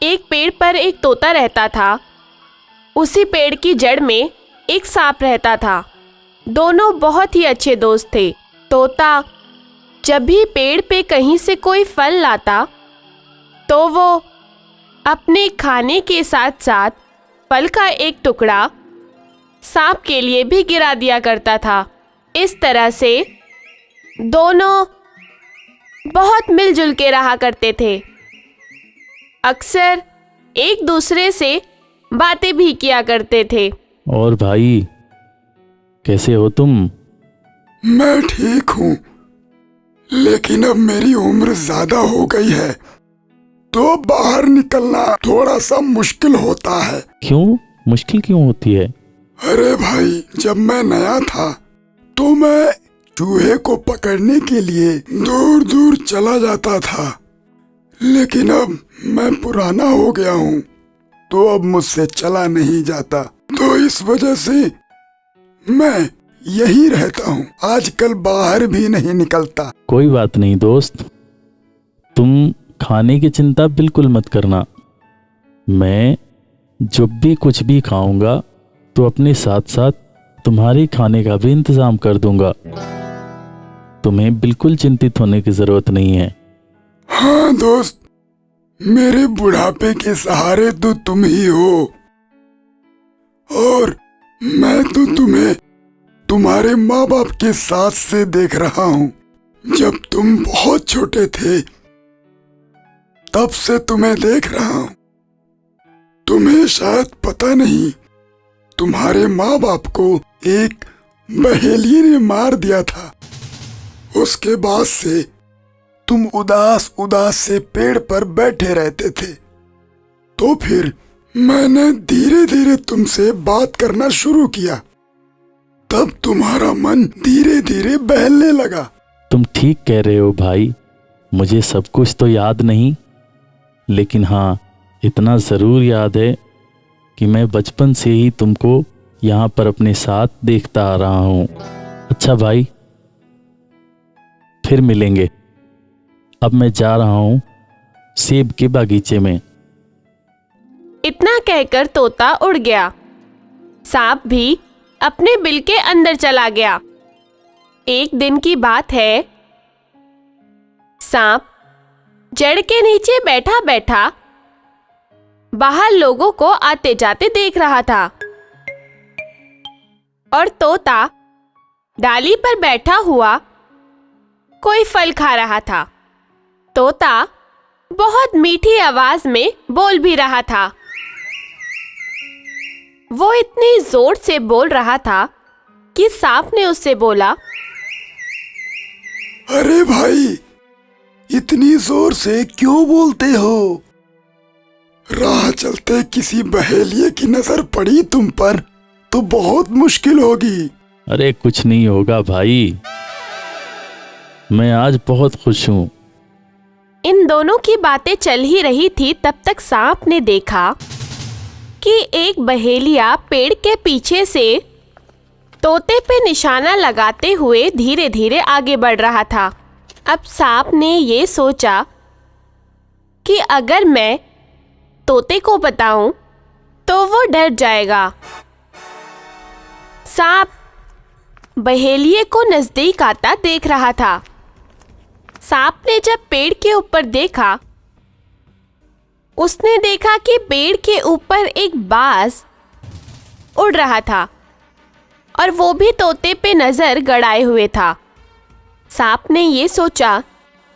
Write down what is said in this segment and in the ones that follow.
एक पेड़ पर एक तोता रहता था। उसी पेड़ की जड़ में एक सांप रहता था। दोनों बहुत ही अच्छे दोस्त थे। तोता जब भी पेड़ पे कहीं से कोई फल लाता तो वो अपने खाने के साथ साथ फल का एक टुकड़ा सांप के लिए भी गिरा दिया करता था। इस तरह से दोनों बहुत मिलजुल के रहा करते थे। अक्सर एक दूसरे से बातें भी किया करते थे। और भाई, कैसे हो तुम? मैं ठीक हूँ, लेकिन अब मेरी उम्र ज्यादा हो गई है तो बाहर निकलना थोड़ा सा मुश्किल होता है। क्यों? मुश्किल क्यों होती है? अरे भाई, जब मैं नया था तो मैं चूहे को पकड़ने के लिए दूर दूर चला जाता था, लेकिन अब मैं पुराना हो गया हूँ तो अब मुझसे चला नहीं जाता, तो इस वजह से मैं यही रहता हूँ। आजकल बाहर भी नहीं निकलता। कोई बात नहीं दोस्त, तुम खाने की चिंता बिल्कुल मत करना। मैं जब भी कुछ भी खाऊंगा तो अपने साथ साथ तुम्हारे खाने का भी इंतजाम कर दूंगा। तुम्हें बिल्कुल चिंतित होने की जरूरत नहीं है। हाँ दोस्त, मेरे बुढ़ापे के सहारे तो तुम ही हो, और मैं तो तुम्हें तुम्हारे माँ बाप के साथ से देख रहा हूँ। जब तुम बहुत छोटे थे तब से तुम्हें देख रहा हूँ। तुम्हें शायद पता नहीं, तुम्हारे माँ बाप को एक बहेलिये ने मार दिया था। उसके बाद से तुम उदास उदास से पेड़ पर बैठे रहते थे, तो फिर मैंने धीरे धीरे तुमसे बात करना शुरू किया। तब तुम्हारा मन धीरे धीरे बहलने लगा। तुम ठीक कह रहे हो भाई, मुझे सब कुछ तो याद नहीं, लेकिन हाँ, इतना ज़रूर याद है कि मैं बचपन से ही तुमको यहाँ पर अपने साथ देखता आ रहा हूँ। अच्छा भाई, फिर मिलेंगे। अब मैं जा रहा हूँ सेब के बागीचे में। इतना कहकर तोता उड़ गया। सांप भी अपने बिल के अंदर चला गया। एक दिन की बात है, सांप जड़ के नीचे बैठा बैठा बाहर लोगों को आते जाते देख रहा था, और तोता डाली पर बैठा हुआ कोई फल खा रहा था। तोता बहुत मीठी आवाज में बोल भी रहा था। वो इतनी जोर से बोल रहा था कि सांप ने उससे बोला, अरे भाई, इतनी जोर से क्यों बोलते हो? राह चलते किसी बहेलिये की नजर पड़ी तुम पर तो बहुत मुश्किल होगी। अरे कुछ नहीं होगा भाई, मैं आज बहुत खुश हूँ। इन दोनों की बातें चल ही रही थी, तब तक सांप ने देखा कि एक बहेलिया पेड़ के पीछे से तोते पे निशाना लगाते हुए धीरे धीरे आगे बढ़ रहा था। अब सांप ने ये सोचा कि अगर मैं तोते को बताऊं तो वो डर जाएगा। सांप बहेलिये को नजदीक आता देख रहा था। सांप ने जब पेड़ के ऊपर देखा, उसने देखा कि पेड़ के ऊपर एक बाज उड़ रहा था और वो भी तोते पे नजर गड़ाए हुए था। सांप ने ये सोचा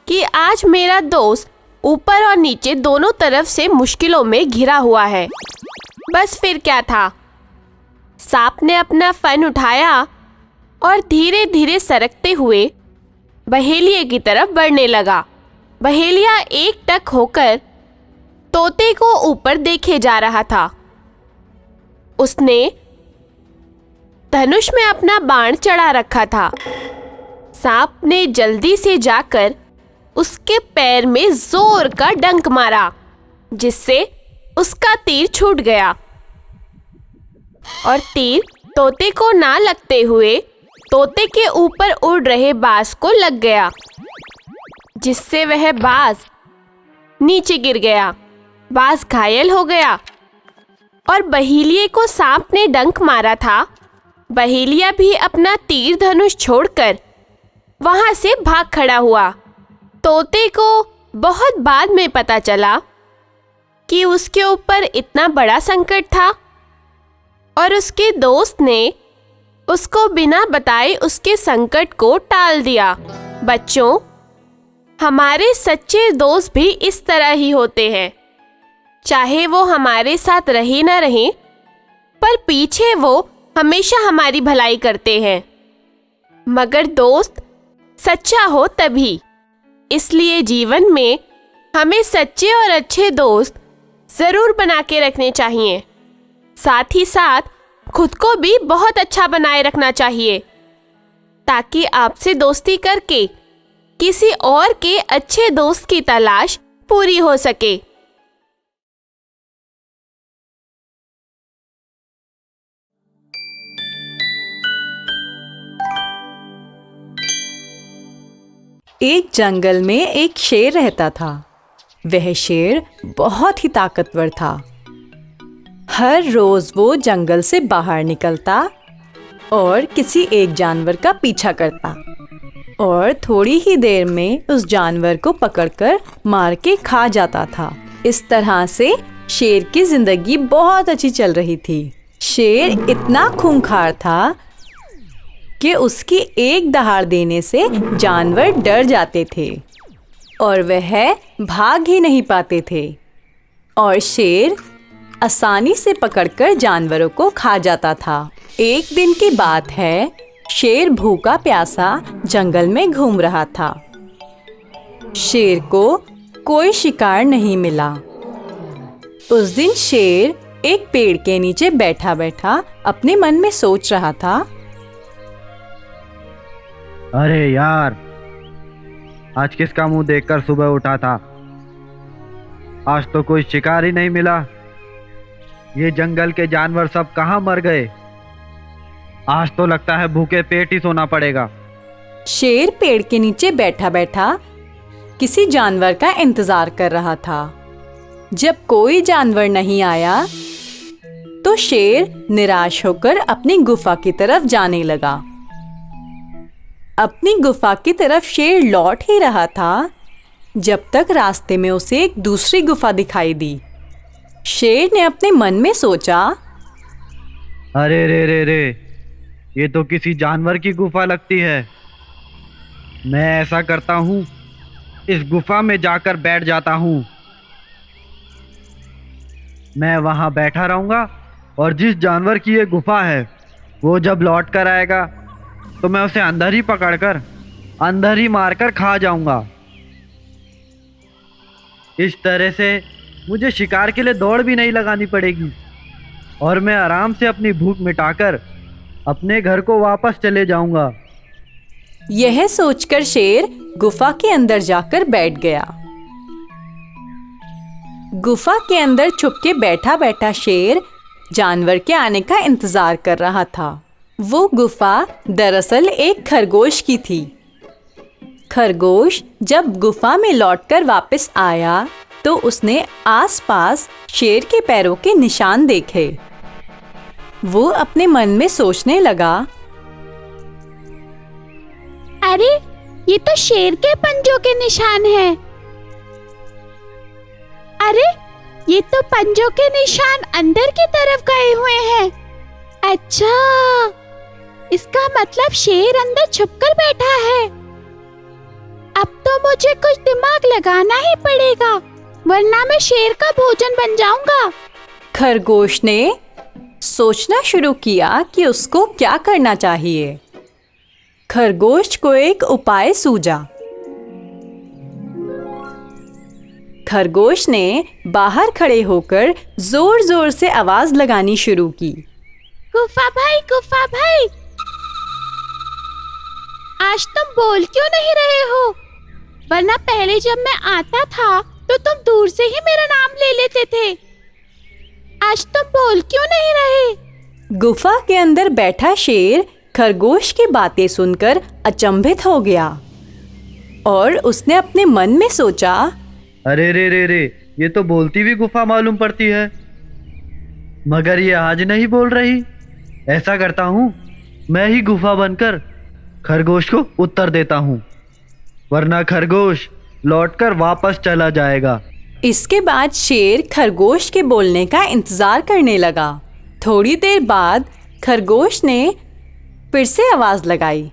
कि आज मेरा दोस्त ऊपर और नीचे दोनों तरफ से मुश्किलों में घिरा हुआ है। बस फिर क्या था, सांप ने अपना फन उठाया और धीरे धीरे सरकते हुए बहेलिये की तरफ बढ़ने लगा। बहेलिया एक टक होकर तोते को ऊपर देखे जा रहा था। उसने धनुष में अपना बाण चढ़ा रखा था। सांप ने जल्दी से जाकर उसके पैर में जोर का डंक मारा, जिससे उसका तीर छूट गया और तीर तोते को ना लगते हुए तोते के ऊपर उड़ रहे बाज को लग गया, जिससे वह बाज नीचे गिर गया। बाज घायल हो गया और बहेलिये को सांप ने डंक मारा था। बहेलिया भी अपना तीर धनुष छोड़कर वहां से भाग खड़ा हुआ। तोते को बहुत बाद में पता चला कि उसके ऊपर इतना बड़ा संकट था और उसके दोस्त ने उसको बिना बताए उसके संकट को टाल दिया। बच्चों, हमारे सच्चे दोस्त भी इस तरह ही होते हैं। चाहे वो हमारे साथ रहे ना रहे, पर पीछे वो हमेशा हमारी भलाई करते हैं। मगर दोस्त सच्चा हो तभी। इसलिए जीवन में हमें सच्चे और अच्छे दोस्त जरूर बना के रखने चाहिए। साथ ही साथ खुद को भी बहुत अच्छा बनाए रखना चाहिए, ताकि आपसे दोस्ती करके किसी और के अच्छे दोस्त की तलाश पूरी हो सके। एक जंगल में एक शेर रहता था। वह शेर बहुत ही ताकतवर था। हर रोज वो जंगल से बाहर निकलता और किसी एक जानवर का पीछा करता और थोड़ी ही देर में उस जानवर को पकड़कर मार के खा जाता था। इस तरह से शेर की जिंदगी बहुत अच्छी चल रही थी। शेर इतना खूंखार था कि उसकी एक दहाड़ देने से जानवर डर जाते थे और वह भाग ही नहीं पाते थे और शेर आसानी से पकड़कर जानवरों को खा जाता था। एक दिन की बात है, शेर भूखा प्यासा जंगल में घूम रहा था। शेर को कोई शिकार नहीं मिला। उस दिन शेर एक पेड़ के नीचे बैठा बैठा अपने मन में सोच रहा था, अरे यार, आज किसका मुंह देखकर सुबह उठा था। आज तो कोई शिकार ही नहीं मिला। ये जंगल के जानवर सब कहाँ मर गए। आज तो लगता है भूखे पेट ही सोना पड़ेगा। शेर पेड़ के नीचे बैठा बैठा किसी जानवर का इंतजार कर रहा था। जब कोई जानवर नहीं आया तो शेर निराश होकर अपनी गुफा की तरफ जाने लगा। अपनी गुफा की तरफ शेर लौट ही रहा था जब तक रास्ते में उसे एक दूसरी गुफा दिखाई दी। शेर ने अपने मन में सोचा, अरे रे रे रे, ये तो किसी जानवर की गुफा लगती है। मैं ऐसा करता हूँ, इस गुफा में जाकर बैठ जाता हूँ। मैं वहाँ बैठा रहूँगा और जिस जानवर की ये गुफा है वो जब लौट कर आएगा तो मैं उसे अंदर ही पकड़कर अंदर ही मारकर खा जाऊंगा। इस तरह से मुझे शिकार के लिए दौड़ भी नहीं लगानी पड़ेगी और मैं आराम से अपनी भूख मिटाकर अपने घर को वापस चले जाऊंगा। यह सोचकर शेर गुफा के अंदर जाकर बैठ गया। गुफा के अंदर छुप के बैठा बैठा शेर जानवर के आने का इंतजार कर रहा था। वो गुफा दरअसल एक खरगोश की थी। खरगोश जब गुफा में लौटकर वापस आया तो उसने आसपास शेर के पैरों के निशान देखे। वो अपने मन में सोचने लगा, अरे ये तो शेर के पंजों के निशान हैं। अरे ये तो पंजों के निशान अंदर की तरफ गए हुए हैं। अच्छा, इसका मतलब शेर अंदर छुपकर बैठा है। अब तो मुझे कुछ दिमाग लगाना ही पड़ेगा, वरना मैं शेर का भोजन बन जाऊंगा। खरगोश ने सोचना शुरू किया कि उसको क्या करना चाहिए। खरगोश को एक उपाय सूझा। खरगोश ने बाहर खड़े होकर जोर जोर से आवाज लगानी शुरू की, गुफा भाई, आज तुम बोल क्यों नहीं रहे हो? वरना पहले जब मैं आता था तो तुम दूर से ही मेरा नाम ले लेते थे। आज तुम बोल क्यों नहीं रहे? गुफा के अंदर बैठा शेर खरगोश की बातें सुनकर अचंभित हो गया और उसने अपने मन में सोचा, अरे रे रे रे, ये तो बोलती हुई गुफा मालूम पड़ती है, मगर ये आज नहीं बोल रही। ऐसा करता हूँ, मैं ही गुफा बनकर खरगोश को उत्तर देता हूँ, वरना खरगोश लौटकर वापस चला जाएगा। इसके बाद शेर खरगोश के बोलने का इंतजार करने लगा। थोड़ी देर बाद खरगोश ने फिर से आवाज लगाई।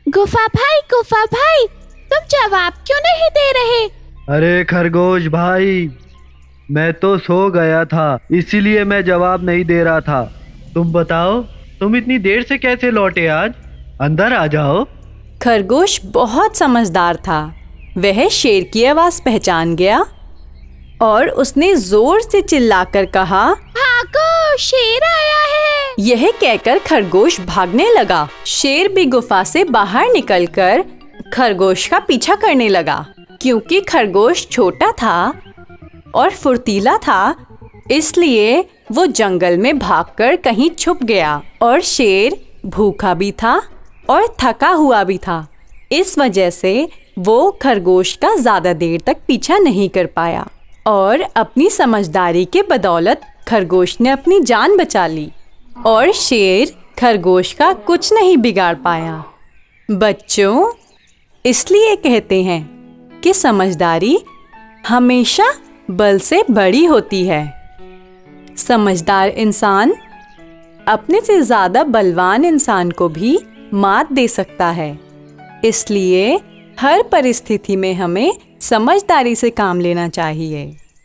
गुफा भाई, तुम जवाब क्यों नहीं दे रहे? अरे खरगोश भाई, मैं तो सो गया था, इसीलिए मैं जवाब नहीं दे रहा था। तुम बताओ, तुम इतनी देर से कैसे लौटे आज? अंदर आ जाओ। खरगोश बहुत समझदार था। वह शेर की आवाज पहचान गया और उसने जोर से चिल्लाकर कहा, भागो, शेर आया है। यह कहकर खरगोश भागने लगा। शेर भी गुफा से बाहर निकलकर खरगोश का पीछा करने लगा। क्योंकि खरगोश छोटा था और फुर्तीला था, इसलिए वो जंगल में भागकर कहीं छुप गया। और शेर भूखा भी था और थका हुआ भी था। इस वजह से वो खरगोश का ज्यादा देर तक पीछा नहीं कर पाया और अपनी समझदारी के बदौलत खरगोश ने अपनी जान बचा ली और शेर खरगोश का कुछ नहीं बिगाड़ पाया। बच्चों, इसलिए कहते हैं कि समझदारी हमेशा बल से बड़ी होती है। समझदार इंसान अपने से ज्यादा बलवान इंसान को भी मात दे सकता है। इसलिए हर परिस्थिति में हमें समझदारी से काम लेना चाहिए।